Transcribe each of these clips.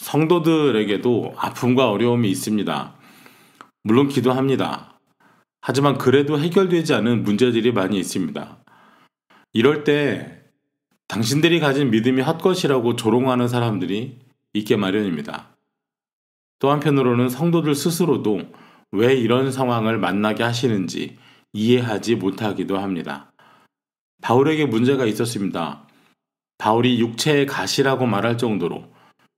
성도들에게도 아픔과 어려움이 있습니다. 물론 기도합니다. 하지만 그래도 해결되지 않은 문제들이 많이 있습니다. 이럴 때 당신들이 가진 믿음이 헛것이라고 조롱하는 사람들이 있게 마련입니다. 또 한편으로는 성도들 스스로도 왜 이런 상황을 만나게 하시는지 이해하지 못하기도 합니다. 바울에게 문제가 있었습니다. 바울이 육체의 가시라고 말할 정도로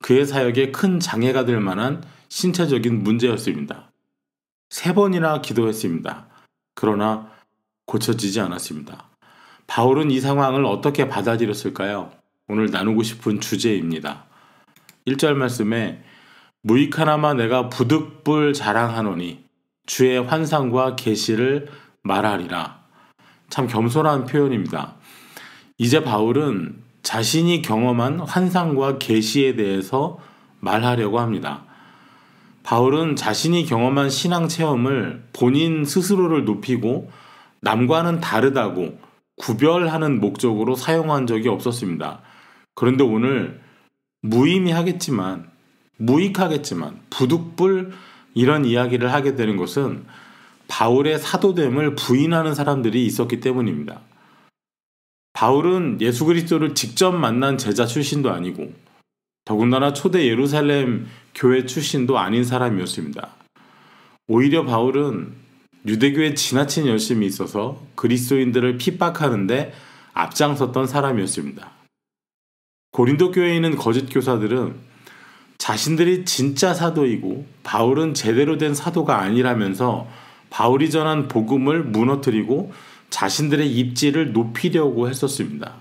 그의 사역에 큰 장애가 될 만한 신체적인 문제였습니다. 3번이나 기도했습니다. 그러나 고쳐지지 않았습니다. 바울은 이 상황을 어떻게 받아들였을까요? 오늘 나누고 싶은 주제입니다. 1절 말씀에 무익하나마 내가 부득불 자랑하노니 주의 환상과 계시를 말하리라. 참 겸손한 표현입니다. 이제 바울은 자신이 경험한 환상과 계시에 대해서 말하려고 합니다. 바울은 자신이 경험한 신앙 체험을 본인 스스로를 높이고 남과는 다르다고 구별하는 목적으로 사용한 적이 없었습니다. 그런데 오늘 무의미하겠지만 무익하겠지만 부득불 이런 이야기를 하게 되는 것은 바울의 사도됨을 부인하는 사람들이 있었기 때문입니다. 바울은 예수 그리스도를 직접 만난 제자 출신도 아니고 더군다나 초대 예루살렘 교회 출신도 아닌 사람이었습니다. 오히려 바울은 유대교에 지나친 열심이 있어서 그리스도인들을 핍박하는데 앞장섰던 사람이었습니다. 고린도 교회에 있는 거짓 교사들은 자신들이 진짜 사도이고 바울은 제대로 된 사도가 아니라면서 바울이 전한 복음을 무너뜨리고 자신들의 입지를 높이려고 했었습니다.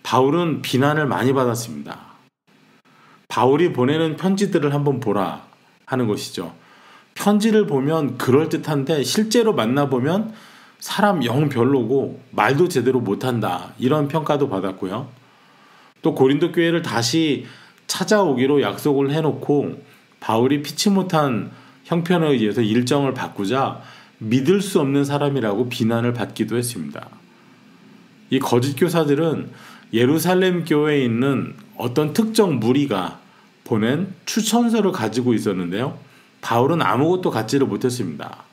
바울은 비난을 많이 받았습니다. 바울이 보내는 편지들을 한번 보라 하는 것이죠. 편지를 보면 그럴듯한데 실제로 만나보면 사람 영 별로고 말도 제대로 못한다 이런 평가도 받았고요. 또 고린도 교회를 다시 찾아오기로 약속을 해놓고 바울이 피치 못한 형편에 의해서 일정을 바꾸자 믿을 수 없는 사람이라고 비난을 받기도 했습니다. 이 거짓 교사들은 예루살렘 교회에 있는 어떤 특정 무리가 보낸 추천서를 가지고 있었는데요. 바울은 아무것도 갖지를 못했습니다.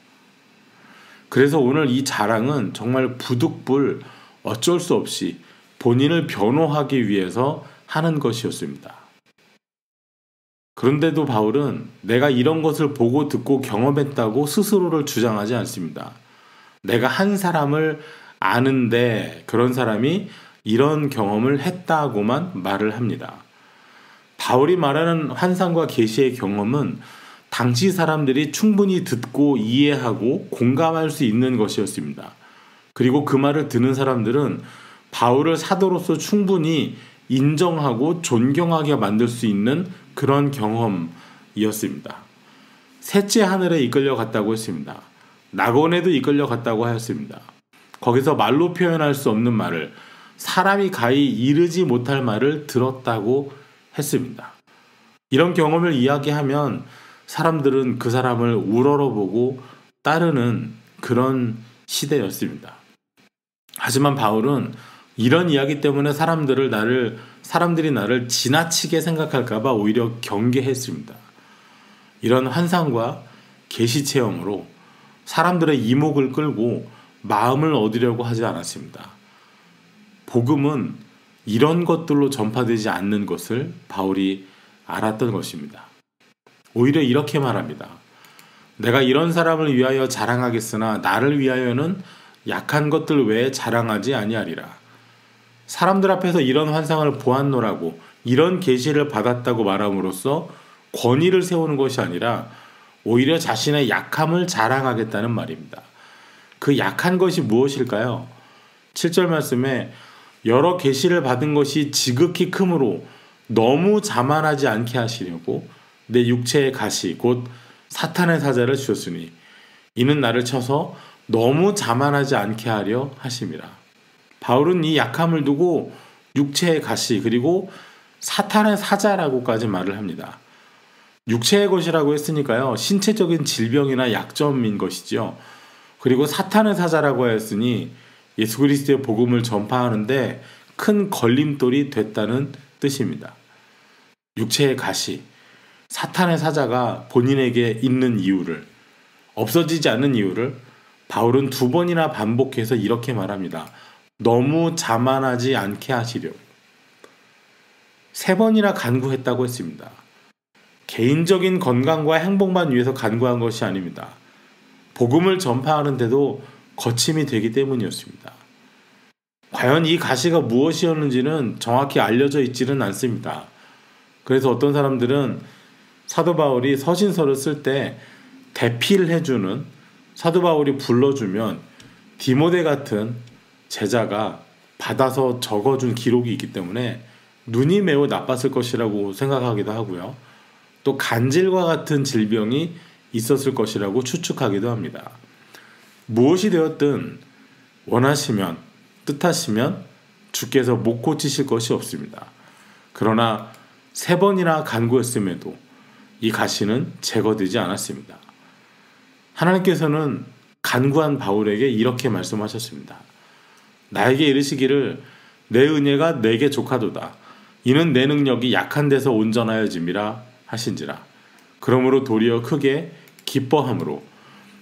그래서 오늘 이 자랑은 정말 부득불 어쩔 수 없이 본인을 변호하기 위해서 하는 것이었습니다. 그런데도 바울은 내가 이런 것을 보고 듣고 경험했다고 스스로를 주장하지 않습니다. 내가 한 사람을 아는데 그런 사람이 이런 경험을 했다고만 말을 합니다. 바울이 말하는 환상과 계시의 경험은 당시 사람들이 충분히 듣고 이해하고 공감할 수 있는 것이었습니다. 그리고 그 말을 듣는 사람들은 바울을 사도로서 충분히 인정하고 존경하게 만들 수 있는 그런 경험이었습니다. 셋째 하늘에 이끌려 갔다고 했습니다. 낙원에도 이끌려 갔다고 하였습니다. 거기서 말로 표현할 수 없는 말을 사람이 가히 이르지 못할 말을 들었다고 했습니다. 이런 경험을 이야기하면 사람들은 그 사람을 우러러보고 따르는 그런 시대였습니다. 하지만 바울은 이런 이야기 때문에 사람들이 나를 지나치게 생각할까봐 오히려 경계했습니다. 이런 환상과 계시 체험으로 사람들의 이목을 끌고 마음을 얻으려고 하지 않았습니다. 복음은 이런 것들로 전파되지 않는 것을 바울이 알았던 것입니다. 오히려 이렇게 말합니다. 내가 이런 사람을 위하여 자랑하겠으나 나를 위하여는 약한 것들 외에 자랑하지 아니하리라. 사람들 앞에서 이런 환상을 보았노라고 이런 계시를 받았다고 말함으로써 권위를 세우는 것이 아니라 오히려 자신의 약함을 자랑하겠다는 말입니다. 그 약한 것이 무엇일까요? 7절 말씀에 여러 계시를 받은 것이 지극히 크므로 너무 자만하지 않게 하시려고 내 육체의 가시 곧 사탄의 사자를 주셨으니 이는 나를 쳐서 너무 자만하지 않게 하려 하심이라. 바울은 이 약함을 두고 육체의 가시 그리고 사탄의 사자라고까지 말을 합니다. 육체의 것이라고 했으니까요. 신체적인 질병이나 약점인 것이죠. 그리고 사탄의 사자라고 하였으니 예수 그리스도의 복음을 전파하는데 큰 걸림돌이 됐다는 뜻입니다. 육체의 가시, 사탄의 사자가 본인에게 있는 이유를, 없어지지 않는 이유를 바울은 2번이나 반복해서 이렇게 말합니다. 너무 자만하지 않게 하시려. 3번이나 간구했다고 했습니다. 개인적인 건강과 행복만 위해서 간구한 것이 아닙니다. 복음을 전파하는데도 거침이 되기 때문이었습니다. 과연 이 가시가 무엇이었는지는 정확히 알려져 있지는 않습니다. 그래서 어떤 사람들은 사도 바울이 서신서를 쓸 때 대필해주는, 사도 바울이 불러주면 디모데 같은 제자가 받아서 적어준 기록이 있기 때문에 눈이 매우 나빴을 것이라고 생각하기도 하고요. 또 간질과 같은 질병이 있었을 것이라고 추측하기도 합니다. 무엇이 되었든 원하시면, 뜻하시면 주께서 못 고치실 것이 없습니다. 그러나 3번이나 간구했음에도 이 가시는 제거되지 않았습니다. 하나님께서는 간구한 바울에게 이렇게 말씀하셨습니다. 나에게 이르시기를 내 은혜가 내게 족하도다. 이는 내 능력이 약한 데서 온전하여짐이라 하신지라. 그러므로 도리어 크게 기뻐함으로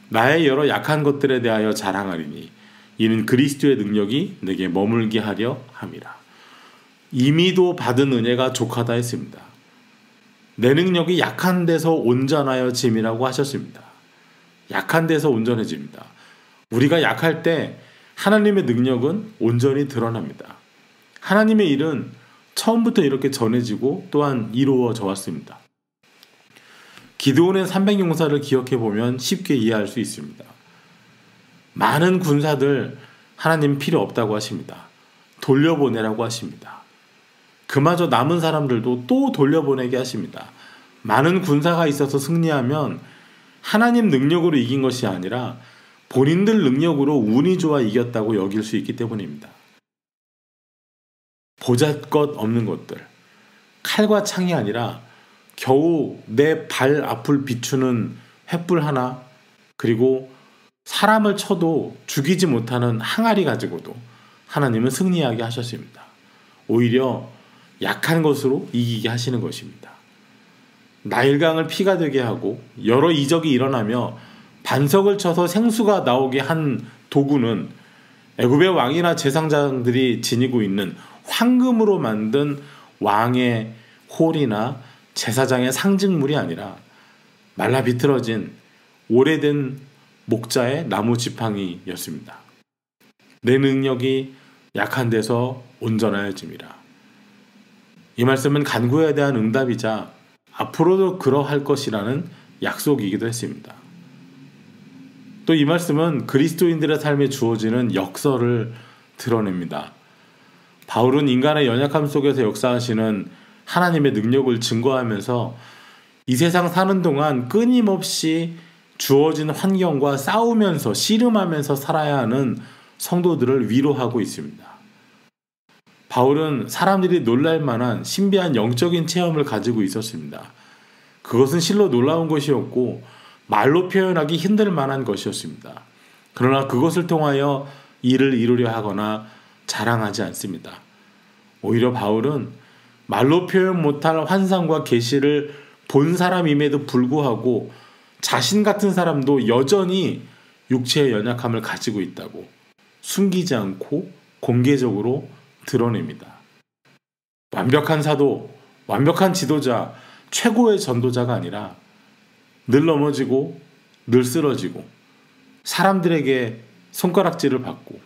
나의 여러 약한 것들에 대하여 자랑하리니 이는 그리스도의 능력이 내게 머물게 하려 함이라. 이미도 받은 은혜가 족하다 했습니다. 내 능력이 약한 데서 온전하여짐이라고 하셨습니다. 약한 데서 온전해집니다. 우리가 약할 때 하나님의 능력은 온전히 드러납니다. 하나님의 일은 처음부터 이렇게 전해지고 또한 이루어져 왔습니다. 기드온의 300용사를 기억해보면 쉽게 이해할 수 있습니다. 많은 군사들 하나님 필요 없다고 하십니다. 돌려보내라고 하십니다. 그마저 남은 사람들도 또 돌려보내게 하십니다. 많은 군사가 있어서 승리하면 하나님 능력으로 이긴 것이 아니라 본인들 능력으로 운이 좋아 이겼다고 여길 수 있기 때문입니다. 보잘것 없는 것들, 칼과 창이 아니라 겨우 내 발 앞을 비추는 횃불 하나, 그리고 사람을 쳐도 죽이지 못하는 항아리 가지고도 하나님은 승리하게 하셨습니다. 오히려 약한 것으로 이기게 하시는 것입니다. 나일강을 피가 되게 하고 여러 이적이 일어나며 반석을 쳐서 생수가 나오게 한 도구는 애굽의 왕이나 제사장들이 지니고 있는 황금으로 만든 왕의 홀이나 제사장의 상징물이 아니라 말라 비틀어진 오래된 목자의 나무 지팡이였습니다. 내 능력이 약한 데서 온전하여짐이라. 이 말씀은 간구에 대한 응답이자 앞으로도 그러할 것이라는 약속이기도 했습니다. 또 이 말씀은 그리스도인들의 삶에 주어지는 역설을 드러냅니다. 바울은 인간의 연약함 속에서 역사하시는 하나님의 능력을 증거하면서 이 세상 사는 동안 끊임없이 주어진 환경과 싸우면서 씨름하면서 살아야 하는 성도들을 위로하고 있습니다. 바울은 사람들이 놀랄 만한 신비한 영적인 체험을 가지고 있었습니다. 그것은 실로 놀라운 것이었고 말로 표현하기 힘들 만한 것이었습니다. 그러나 그것을 통하여 일을 이루려 하거나 자랑하지 않습니다. 오히려 바울은 말로 표현 못할 환상과 계시를 본 사람임에도 불구하고 자신 같은 사람도 여전히 육체의 연약함을 가지고 있다고 숨기지 않고 공개적으로 드러냅니다. 완벽한 사도, 완벽한 지도자, 최고의 전도자가 아니라 늘 넘어지고 늘 쓰러지고 사람들에게 손가락질을 받고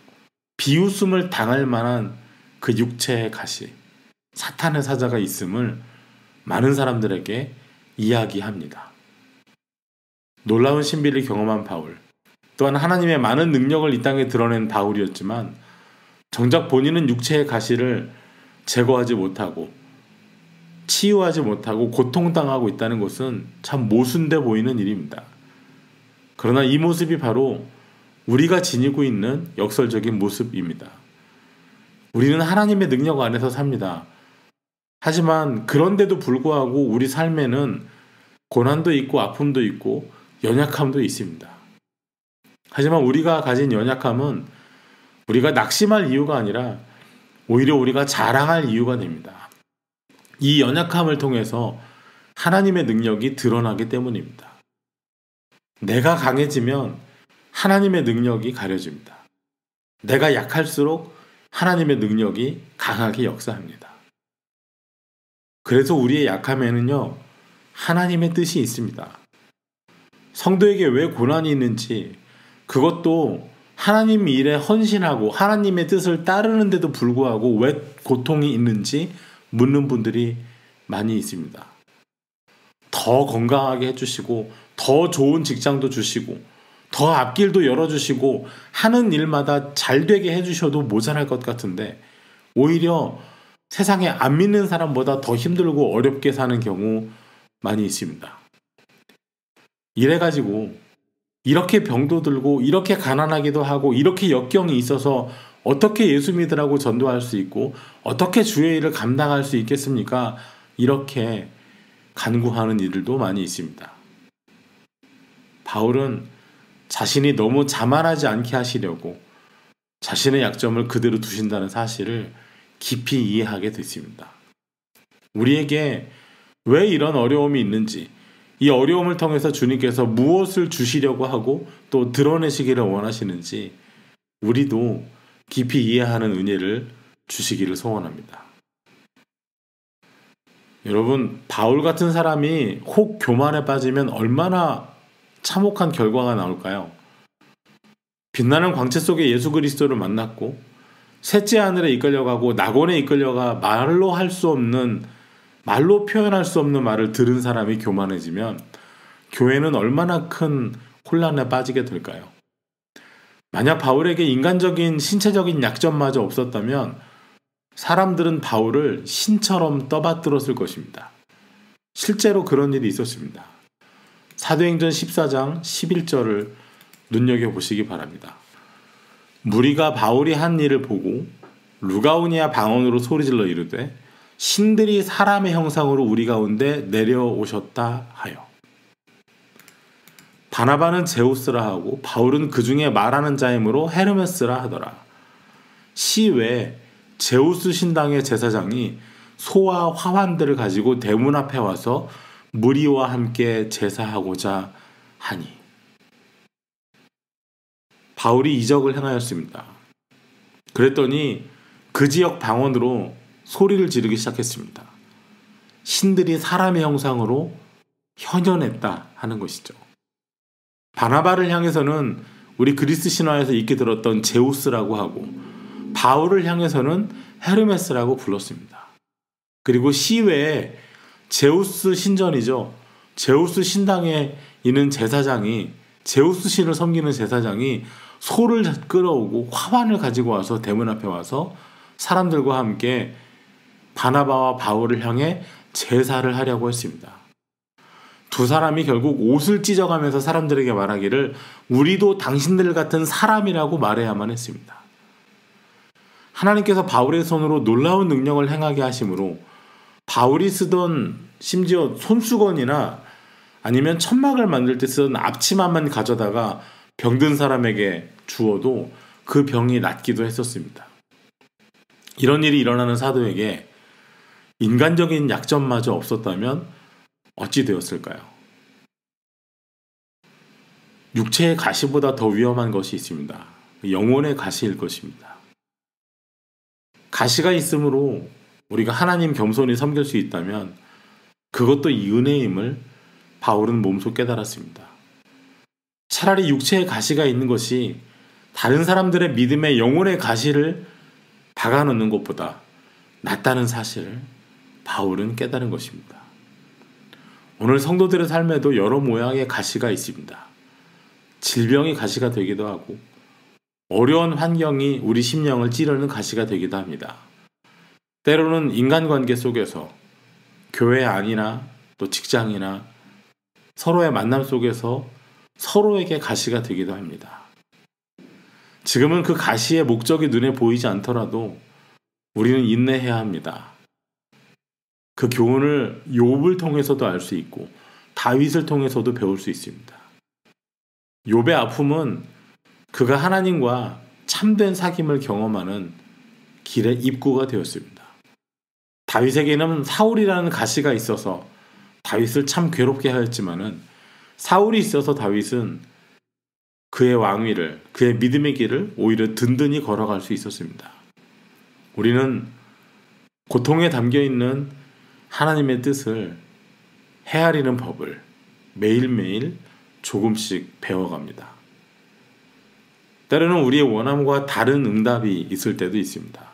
비웃음을 당할 만한 그 육체의 가시, 사탄의 사자가 있음을 많은 사람들에게 이야기합니다. 놀라운 신비를 경험한 바울, 또한 하나님의 많은 능력을 이 땅에 드러낸 바울이었지만 정작 본인은 육체의 가시를 제거하지 못하고 치유하지 못하고 고통당하고 있다는 것은 참 모순돼 보이는 일입니다. 그러나 이 모습이 바로 우리가 지니고 있는 역설적인 모습입니다. 우리는 하나님의 능력 안에서 삽니다. 하지만 그런데도 불구하고 우리 삶에는 고난도 있고 아픔도 있고 연약함도 있습니다. 하지만 우리가 가진 연약함은 우리가 낙심할 이유가 아니라 오히려 우리가 자랑할 이유가 됩니다. 이 연약함을 통해서 하나님의 능력이 드러나기 때문입니다. 내가 강해지면 하나님의 능력이 가려집니다. 내가 약할수록 하나님의 능력이 강하게 역사합니다. 그래서 우리의 약함에는요, 하나님의 뜻이 있습니다. 성도에게 왜 고난이 있는지, 그것도 하나님 일에 헌신하고 하나님의 뜻을 따르는데도 불구하고 왜 고통이 있는지 묻는 분들이 많이 있습니다. 더 건강하게 해주시고, 더 좋은 직장도 주시고, 더 앞길도 열어주시고, 하는 일마다 잘 되게 해주셔도 모자랄 것 같은데, 오히려 세상에 안 믿는 사람보다 더 힘들고 어렵게 사는 경우 많이 있습니다. 이래가지고 이렇게 병도 들고 이렇게 가난하기도 하고 이렇게 역경이 있어서 어떻게 예수 믿으라고 전도할 수 있고 어떻게 주의 일을 감당할 수 있겠습니까? 이렇게 간구하는 이들도 많이 있습니다. 바울은 자신이 너무 자만하지 않게 하시려고 자신의 약점을 그대로 두신다는 사실을 깊이 이해하게 됐습니다. 우리에게 왜 이런 어려움이 있는지, 이 어려움을 통해서 주님께서 무엇을 주시려고 하고 또 드러내시기를 원하시는지 우리도 깊이 이해하는 은혜를 주시기를 소원합니다. 여러분, 바울 같은 사람이 혹 교만에 빠지면 얼마나 참혹한 결과가 나올까요? 빛나는 광채 속에 예수 그리스도를 만났고 셋째 하늘에 이끌려가고 낙원에 이끌려가 말로 표현할 수 없는 말을 들은 사람이 교만해지면 교회는 얼마나 큰 혼란에 빠지게 될까요? 만약 바울에게 인간적인 신체적인 약점마저 없었다면 사람들은 바울을 신처럼 떠받들었을 것입니다. 실제로 그런 일이 있었습니다. 사도행전 14장 11절을 눈여겨보시기 바랍니다. 무리가 바울이 한 일을 보고 루가오니아 방언으로 소리질러 이르되 신들이 사람의 형상으로 우리 가운데 내려오셨다 하여. 바나바는 제우스라 하고 바울은 그 중에 말하는 자이므로 헤르메스라 하더라. 시외 제우스 신당의 제사장이 소와 화환들을 가지고 대문 앞에 와서 무리와 함께 제사하고자 하니. 바울이 이적을 행하였습니다. 그랬더니 그 지역 방언으로 소리를 지르기 시작했습니다. 신들이 사람의 형상으로 현현했다 하는 것이죠. 바나바를 향해서는 우리 그리스 신화에서 익히 들었던 제우스라고 하고 바울을 향해서는 헤르메스라고 불렀습니다. 그리고 시외에 제우스 신전이죠. 제우스 신당에 있는 제사장이 제우스 신을 섬기는 제사장이 소를 끌어오고 화환을 가지고 와서 대문 앞에 와서 사람들과 함께 바나바와 바울을 향해 제사를 하려고 했습니다. 두 사람이 결국 옷을 찢어가면서 사람들에게 말하기를 우리도 당신들 같은 사람이라고 말해야만 했습니다. 하나님께서 바울의 손으로 놀라운 능력을 행하게 하심으로 바울이 쓰던 심지어 손수건이나 아니면 천막을 만들 때 쓰던 앞치마만 가져다가 병든 사람에게 주어도 그 병이 낫기도 했었습니다. 이런 일이 일어나는 사도에게 인간적인 약점마저 없었다면 어찌 되었을까요? 육체의 가시보다 더 위험한 것이 있습니다. 영혼의 가시일 것입니다. 가시가 있으므로 우리가 하나님 겸손히 섬길 수 있다면 그것도 이 은혜임을 바울은 몸소 깨달았습니다. 차라리 육체의 가시가 있는 것이 다른 사람들의 믿음의 영혼의 가시를 박아놓는 것보다 낫다는 사실을 바울은 깨달은 것입니다. 오늘 성도들의 삶에도 여러 모양의 가시가 있습니다. 질병이 가시가 되기도 하고 어려운 환경이 우리 심령을 찌르는 가시가 되기도 합니다. 때로는 인간관계 속에서 교회 안이나 또 직장이나 서로의 만남 속에서 서로에게 가시가 되기도 합니다. 지금은 그 가시의 목적이 눈에 보이지 않더라도 우리는 인내해야 합니다. 그 교훈을 욥을 통해서도 알 수 있고 다윗을 통해서도 배울 수 있습니다. 욥의 아픔은 그가 하나님과 참된 사귐을 경험하는 길의 입구가 되었습니다. 다윗에게는 사울이라는 가시가 있어서 다윗을 참 괴롭게 하였지만은 사울이 있어서 다윗은 그의 왕위를, 그의 믿음의 길을 오히려 든든히 걸어갈 수 있었습니다. 우리는 고통에 담겨 있는 하나님의 뜻을 헤아리는 법을 매일매일 조금씩 배워갑니다. 때로는 우리의 원함과 다른 응답이 있을 때도 있습니다.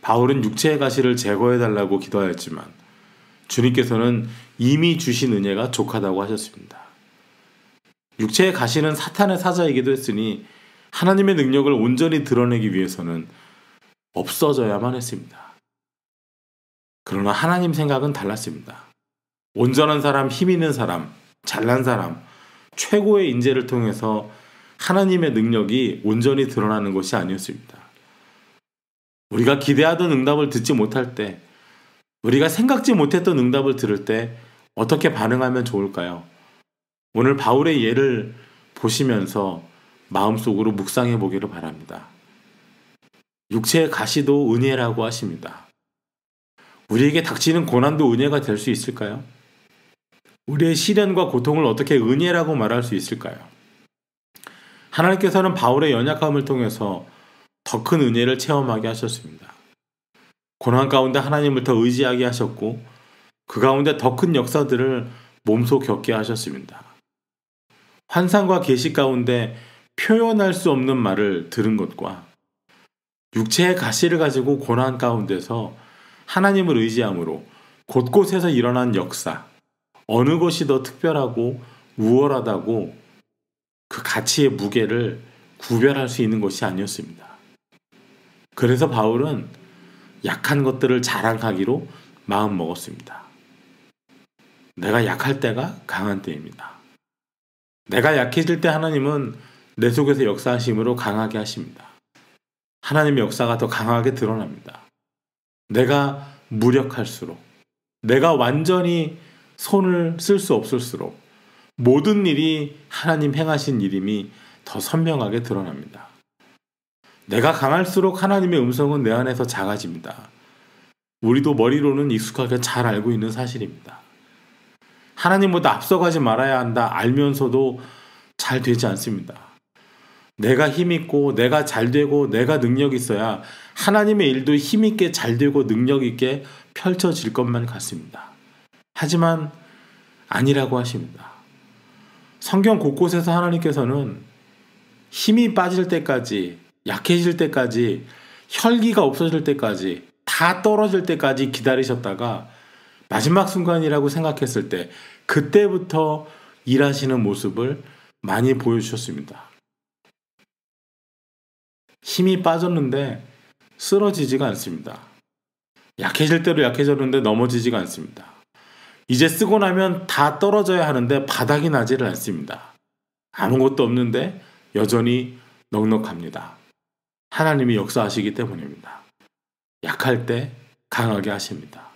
바울은 육체의 가시를 제거해달라고 기도하였지만 주님께서는 이미 주신 은혜가 족하다고 하셨습니다. 육체의 가시는 사탄의 사자이기도 했으니 하나님의 능력을 온전히 드러내기 위해서는 없어져야만 했습니다. 그러나 하나님 생각은 달랐습니다. 온전한 사람, 힘 있는 사람, 잘난 사람, 최고의 인재를 통해서 하나님의 능력이 온전히 드러나는 것이 아니었습니다. 우리가 기대하던 응답을 듣지 못할 때, 우리가 생각지 못했던 응답을 들을 때 어떻게 반응하면 좋을까요? 오늘 바울의 예를 보시면서 마음속으로 묵상해 보기를 바랍니다. 육체의 가시도 은혜라고 하십니다. 우리에게 닥치는 고난도 은혜가 될 수 있을까요? 우리의 시련과 고통을 어떻게 은혜라고 말할 수 있을까요? 하나님께서는 바울의 연약함을 통해서 더 큰 은혜를 체험하게 하셨습니다. 고난 가운데 하나님을 더 의지하게 하셨고 그 가운데 더 큰 역사들을 몸소 겪게 하셨습니다. 환상과 계시 가운데 표현할 수 없는 말을 들은 것과 육체의 가시를 가지고 고난 가운데서 하나님을 의지함으로 곳곳에서 일어난 역사, 어느 것이 더 특별하고 우월하다고 그 가치의 무게를 구별할 수 있는 것이 아니었습니다. 그래서 바울은 약한 것들을 자랑하기로 마음먹었습니다. 내가 약할 때가 강한 때입니다. 내가 약해질 때 하나님은 내 속에서 역사하심으로 강하게 하십니다. 하나님의 역사가 더 강하게 드러납니다. 내가 무력할수록, 내가 완전히 손을 쓸 수 없을수록 모든 일이 하나님 행하신 일임이 더 선명하게 드러납니다. 내가 강할수록 하나님의 음성은 내 안에서 작아집니다. 우리도 머리로는 익숙하게 잘 알고 있는 사실입니다. 하나님보다 앞서가지 말아야 한다 알면서도 잘 되지 않습니다. 내가 힘있고 내가 잘되고 내가 능력 있어야 하나님의 일도 힘있게 잘되고 능력 있게 펼쳐질 것만 같습니다. 하지만 아니라고 하십니다. 성경 곳곳에서 하나님께서는 힘이 빠질 때까지, 약해질 때까지, 혈기가 없어질 때까지, 다 떨어질 때까지 기다리셨다가 마지막 순간이라고 생각했을 때 그때부터 일하시는 모습을 많이 보여주셨습니다. 힘이 빠졌는데 쓰러지지가 않습니다. 약해질 대로 약해졌는데 넘어지지가 않습니다. 이제 쓰고 나면 다 떨어져야 하는데 바닥이 나지를 않습니다. 아무것도 없는데 여전히 넉넉합니다. 하나님이 역사하시기 때문입니다. 약할 때 강하게 하십니다.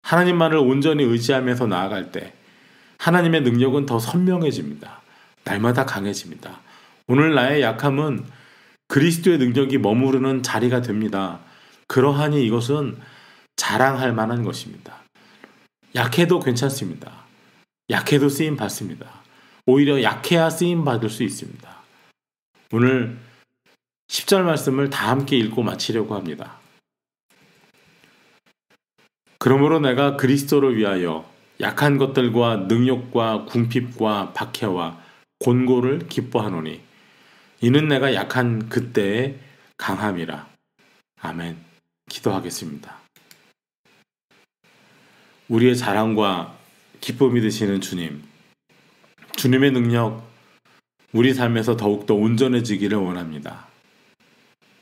하나님만을 온전히 의지하면서 나아갈 때 하나님의 능력은 더 선명해집니다. 날마다 강해집니다. 오늘 나의 약함은 그리스도의 능력이 머무르는 자리가 됩니다. 그러하니 이것은 자랑할 만한 것입니다. 약해도 괜찮습니다. 약해도 쓰임 받습니다. 오히려 약해야 쓰임 받을 수 있습니다. 오늘 10절 말씀을 다 함께 읽고 마치려고 합니다. 그러므로 내가 그리스도를 위하여 약한 것들과 능욕과 궁핍과 박해와 곤고를 기뻐하노니 이는 내가 약한 그때의 강함이라. 아멘. 기도하겠습니다. 우리의 자랑과 기쁨이 되시는 주님, 주님의 능력 우리 삶에서 더욱더 온전해지기를 원합니다.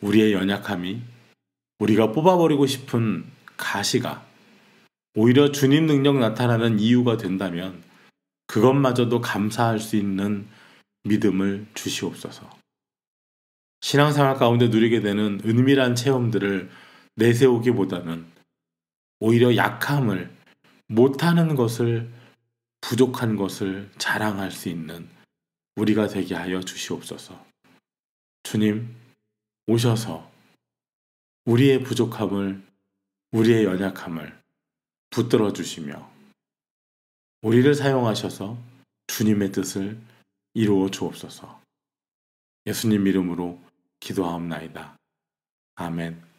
우리의 연약함이 우리가 뽑아버리고 싶은 가시가 오히려 주님 능력 나타나는 이유가 된다면 그것마저도 감사할 수 있는 믿음을 주시옵소서. 신앙생활 가운데 누리게 되는 은밀한 체험들을 내세우기보다는 오히려 약함을, 못하는 것을, 부족한 것을 자랑할 수 있는 우리가 되게 하여 주시옵소서. 주님, 오셔서 우리의 부족함을 우리의 연약함을 붙들어 주시며 우리를 사용하셔서 주님의 뜻을 이루어 주옵소서. 예수님 이름으로 기도하옵나이다. 아멘.